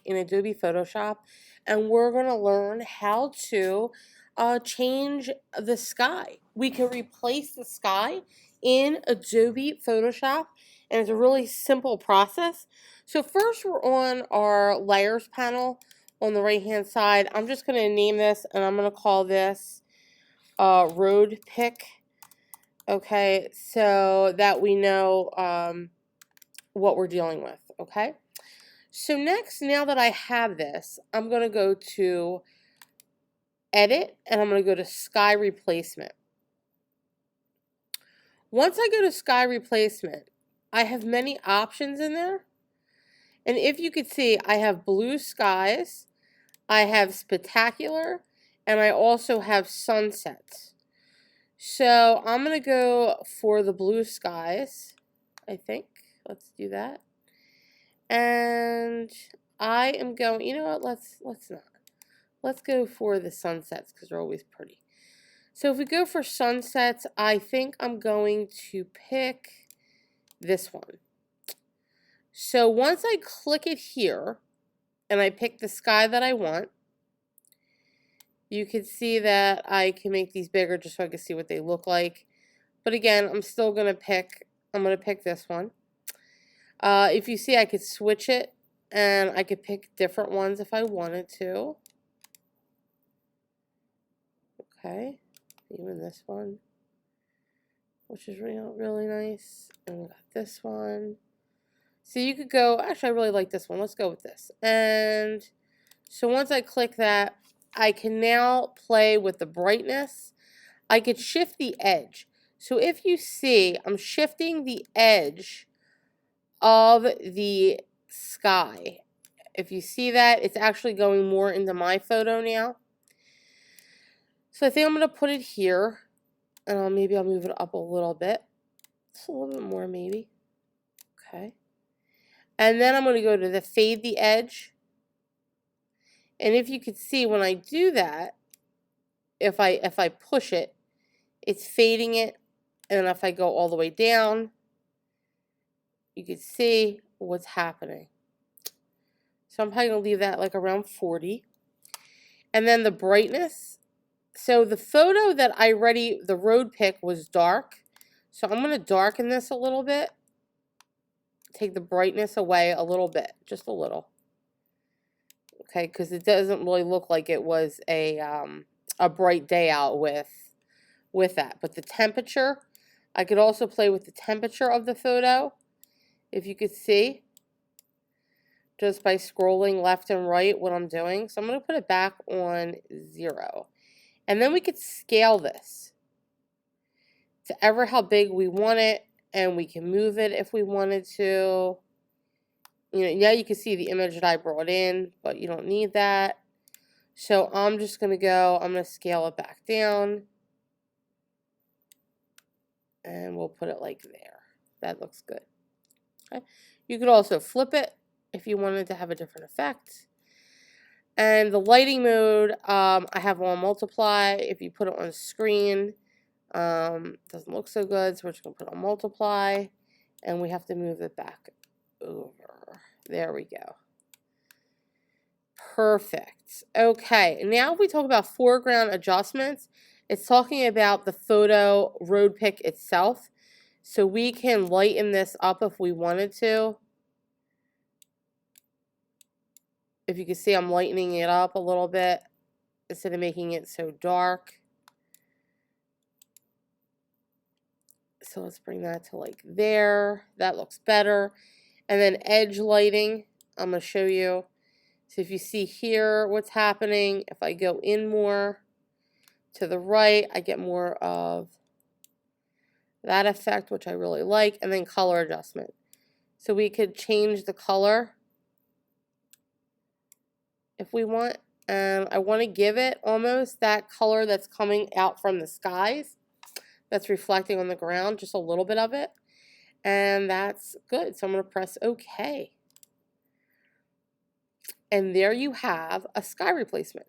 in Adobe Photoshop, and we're going to learn how to change the sky. We can replace the sky in Adobe Photoshop, and it's a really simple process. So first we're on our layers panel on the right hand side. I'm just going to name this, and I'm going to call this road pick. Okay, so that we know what we're dealing with. Okay, so next, now that I have this, I'm going to go to edit, and I'm going to go to sky replacement. Once I go to sky replacement, I have many options in there. And if you could see, I have blue skies, I have spectacular, and I also have sunsets. So I'm going to go for the blue skies, I think. Let's do that. And I am going, you know what, let's not. Let's go for the sunsets because they're always pretty. So if we go for sunsets, I think I'm going to pick this one. So once I click it here and I pick the sky that I want, you can see that I can make these bigger just so I can see what they look like. But again, I'm going to pick this one. If you see, I could switch it and I could pick different ones if I wanted to. Okay, even this one, which is really nice. And we got this one. So you could go, actually I really like this one. Let's go with this. And so once I click that, I can now play with the brightness. I could shift the edge. So if you see, I'm shifting the edge of the sky. If you see that, it's actually going more into my photo now. So I think I'm going to put it here, and maybe I'll move it up a little bit. Just a little bit more maybe. Okay. And then I'm going to go to the fade the edge. And if you could see when I do that, if I push it, it's fading it. And if I go all the way down, you can see what's happening. So I'm probably going to leave that like around 40. And then the brightness. So the photo that the road pick was dark. So I'm going to darken this a little bit. Take the brightness away a little bit, just a little. Okay, because it doesn't really look like it was a bright day out with that. But the temperature, I could also play with the temperature of the photo, if you could see, just by scrolling left and right what I'm doing. So I'm going to put it back on 0. And then we could scale this to ever how big we want it, and we can move it if we wanted to. You know, now you can see the image that I brought in, but you don't need that. So I'm just going to scale it back down. And we'll put it like there. That looks good. Okay. You could also flip it if you wanted to have a different effect. And the lighting mode, I have on multiply. If you put it on screen, doesn't look so good. So we're just going to put it on multiply. And we have to move it back over. There we go. Perfect. Okay, now if we talk about foreground adjustments, it's talking about the photo road pick itself. So we can lighten this up if we wanted to. If you can see, I'm lightening it up a little bit instead of making it so dark. So let's bring that to like there. That looks better. And then edge lighting, I'm going to show you. So if you see here what's happening, if I go in more to the right, I get more of that effect, which I really like, and then color adjustment. So we could change the color if we want. I want to give it almost that color that's coming out from the skies, that's reflecting on the ground, just a little bit of it. And that's good. So I'm going to press OK. And there you have a sky replacement.